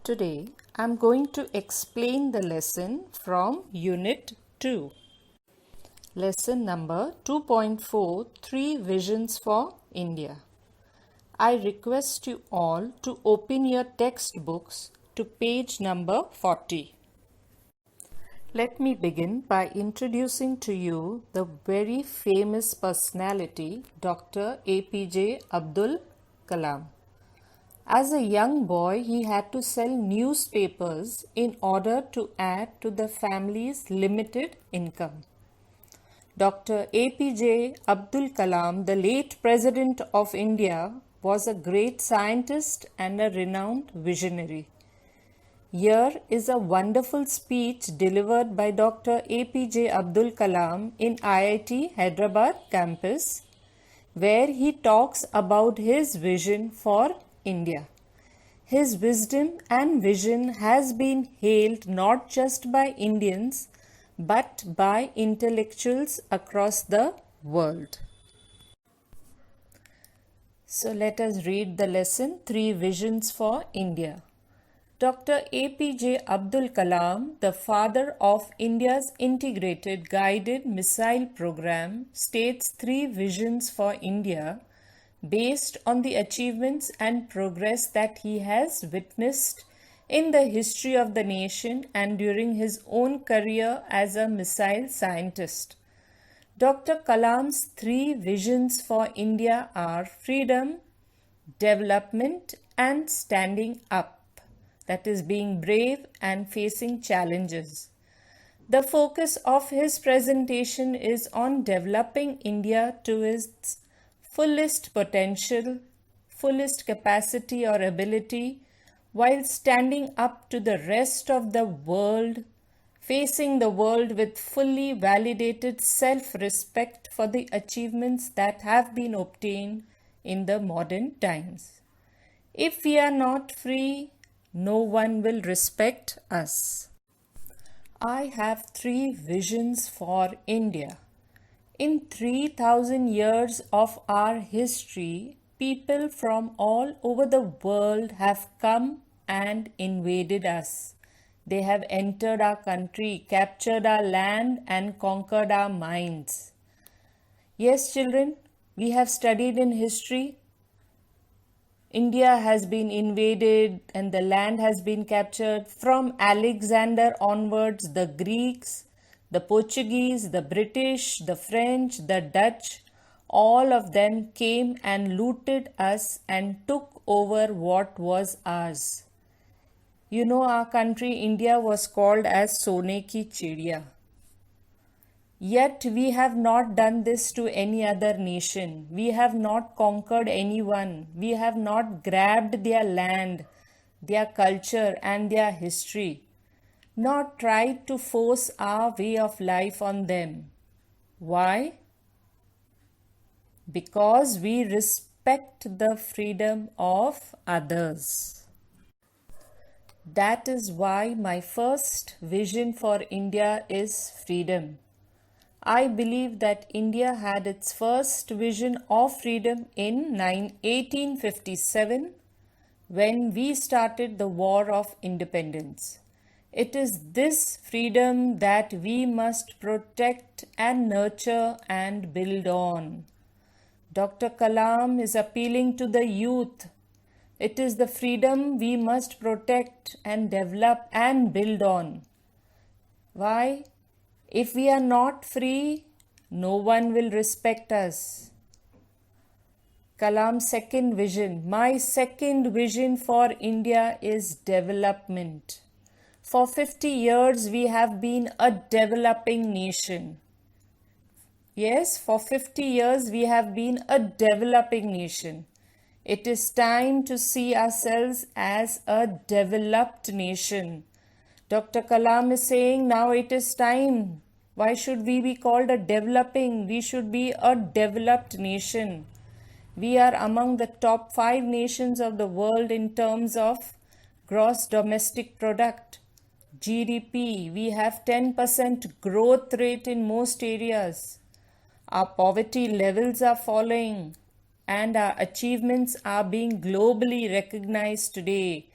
Today I am going to explain the lesson from Unit 2. Lesson number 2.4 Three Visions for India. I request you all to open your textbooks to page number 40. Let me begin by introducing to you the very famous personality Dr. APJ Abdul Kalam. As a young boy, he had to sell newspapers in order to add to the family's limited income. Dr. APJ Abdul Kalam, the late President of India, was a great scientist and a renowned visionary. Here is a wonderful speech delivered by Dr. APJ Abdul Kalam in IIT Hyderabad campus, where he talks about his vision for India. His wisdom and vision has been hailed not just by Indians but by intellectuals across the world. So let us read the lesson Three Visions for India. Dr. APJ Abdul Kalam, the father of India's integrated guided missile program, states three visions for India based on the achievements and progress that he has witnessed in the history of the nation and during his own career as a missile scientist. Dr. Kalam's three visions for India are freedom, development, and standing up, that is, being brave and facing challenges. The focus of his presentation is on developing India to its fullest potential, fullest capacity or ability, while standing up to the rest of the world, facing the world with fully validated self-respect for the achievements that have been obtained in the modern times. If we are not free, no one will respect us. I have three visions for India. In 3,000 years of our history, people from all over the world have come and invaded us. They have entered our country, captured our land, and conquered our minds. Yes, children, we have studied in history. India has been invaded and the land has been captured. From Alexander onwards, the Greeks, the Portuguese, the British, the French, the Dutch, all of them came and looted us and took over what was ours. You know, our country, India, was called as Sone ki Chidiya. Yet we have not done this to any other nation. We have not conquered anyone. We have not grabbed their land, their culture, and their history, nor tried to force our way of life on them. Why? Because we respect the freedom of others. That is why my first vision for India is freedom. I believe that India had its first vision of freedom in 1857 when we started the War of Independence. It is this freedom that we must protect and nurture and build on. Dr. Kalam is appealing to the youth. It is the freedom we must protect and develop and build on. Why? If we are not free, no one will respect us. Kalam's second vision. My second vision for India is development. For 50 years, we have been a developing nation. Yes, for 50 years, we have been a developing nation. It is time to see ourselves as a developed nation. Dr. Kalam is saying now it is time. Why should we be called a developing? We should be a developed nation. We are among the top 5 nations of the world in terms of gross domestic product, GDP. We have 10% growth rate in most areas. Our poverty levels are falling and our achievements are being globally recognized today.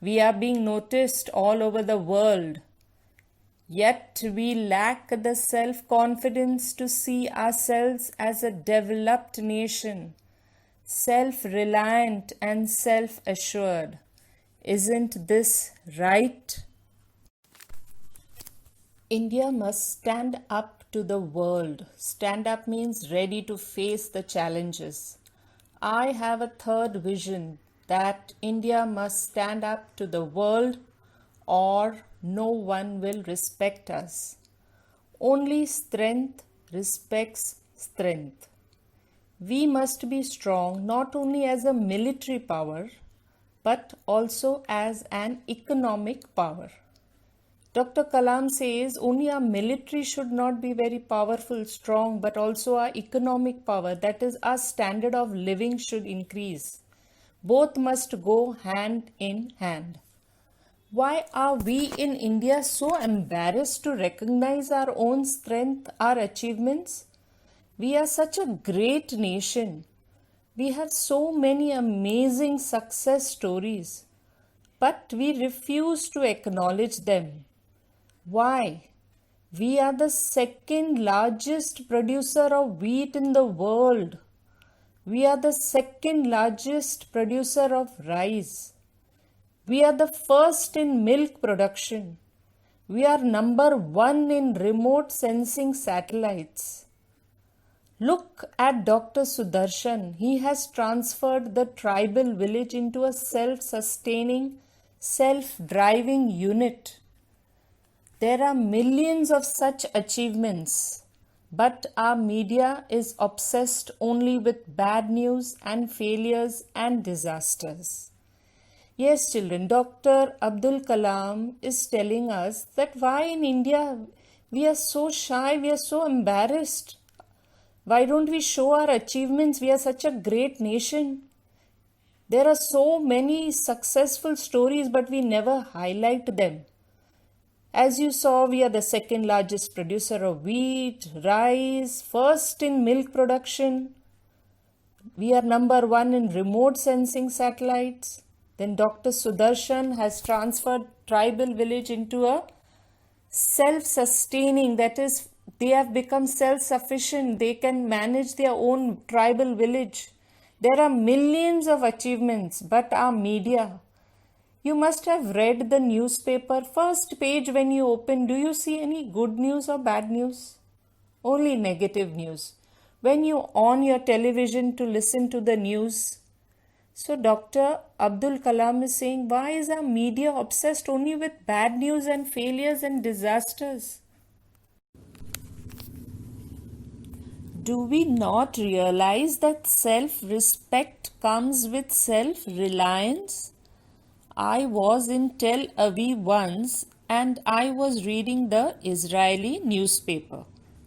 We are being noticed all over the world. Yet we lack the self-confidence to see ourselves as a developed nation, self-reliant and self-assured. Isn't this right? India must stand up to the world. Stand up means ready to face the challenges. I have a third vision that India must stand up to the world or no one will respect us. Only strength respects strength. We must be strong not only as a military power but also as an economic power. Dr. Kalam says only our military should not be very powerful, strong, but also our economic power, that is, our standard of living should increase. Both must go hand in hand. Why are we in India so embarrassed to recognize our own strength, our achievements? We are such a great nation. We have so many amazing success stories, but we refuse to acknowledge them. Why? We are the second largest producer of wheat in the world. We are the second largest producer of rice. We are the first in milk production. We are number one in remote sensing satellites. Look at Dr. Sudarshan. He has transferred the tribal village into a self-sustaining, self-driving unit. There are millions of such achievements, but our media is obsessed only with bad news and failures and disasters. Yes, children, Dr. Abdul Kalam is telling us that why in India we are so shy, we are so embarrassed. Why don't we show our achievements? We are such a great nation. There are so many successful stories, but we never highlight them. As you saw, we are the second largest producer of wheat, rice, first in milk production. We are number one in remote sensing satellites. Then Dr. Sudarshan has transferred tribal village into a self-sustaining, that is, they have become self-sufficient. They can manage their own tribal village. There are millions of achievements, but our media, you must have read the newspaper. First page when you open, do you see any good news or bad news? Only negative news. When you on your television to listen to the news, so Dr. Abdul Kalam is saying, why is our media obsessed only with bad news and failures and disasters? Do we not realize that self-respect comes with self-reliance? I was in Tel Aviv once and I was reading the Israeli newspaper.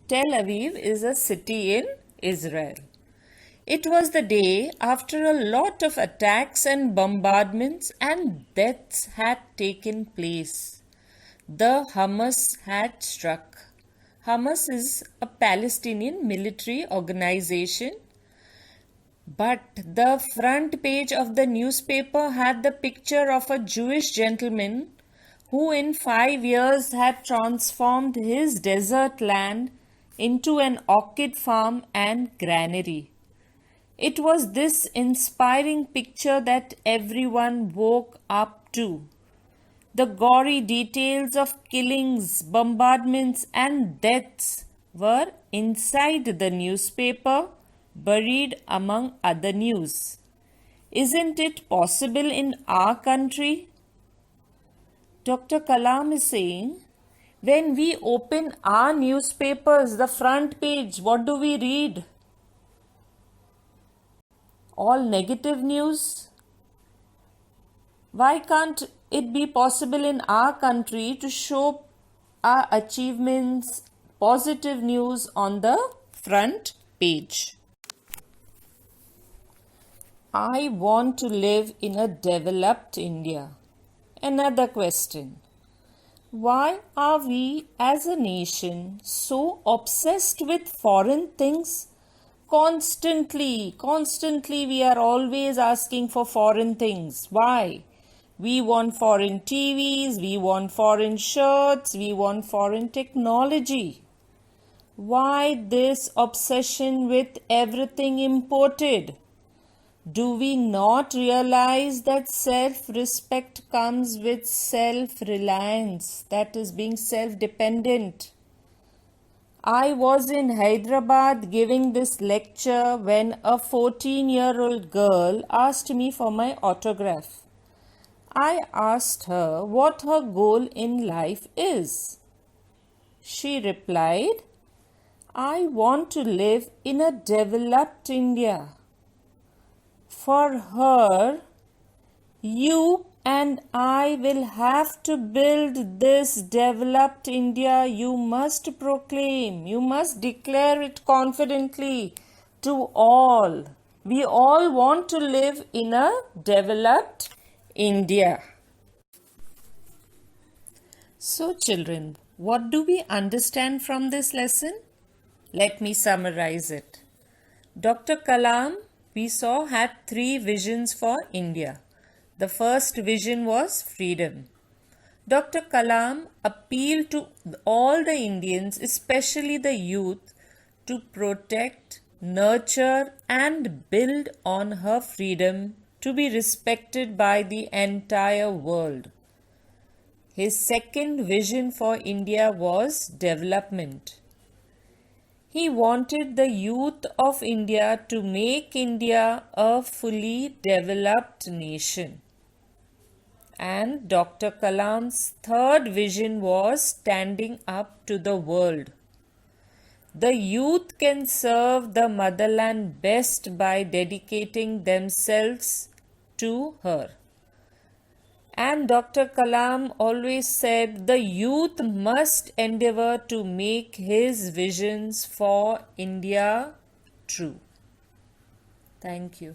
Tel Aviv is a city in Israel. It was the day after a lot of attacks and bombardments and deaths had taken place. The Hamas had struck. Hamas is a Palestinian military organization. But the front page of the newspaper had the picture of a Jewish gentleman who in 5 years had transformed his desert land into an orchid farm and granary. It was this inspiring picture that everyone woke up to. The gory details of killings, bombardments and deaths were inside the newspaper, buried among other news. Isn't it possible in our country? Dr. Kalam is saying, when we open our newspapers, the front page, what do we read? All negative news. Why can't it be possible in our country to show our achievements, positive news on the front page? I want to live in a developed India. Another question. Why are we as a nation so obsessed with foreign things? Constantly we are always asking for foreign things. Why? We want foreign TVs, we want foreign shirts, we want foreign technology. Why this obsession with everything imported? Do we not realize that self-respect comes with self-reliance, that is, being self-dependent? I was in Hyderabad giving this lecture when a 14-year-old girl asked me for my autograph. I asked her what her goal in life is. She replied, I want to live in a developed India. For her, you and I will have to build this developed India. You must proclaim, you must declare it confidently to all. We all want to live in a developed India. So, children, what do we understand from this lesson? Let me summarize it. Dr. Kalam, we saw, had 3 visions for India. The first vision was freedom. Dr. Kalam appealed to all the Indians, especially the youth, to protect, nurture and build on her freedom to be respected by the entire world. His second vision for India was development. He wanted the youth of India to make India a fully developed nation. And Dr. Kalam's third vision was standing up to the world. The youth can serve the motherland best by dedicating themselves to her. And Dr. Kalam always said the youth must endeavor to make his visions for India true. Thank you.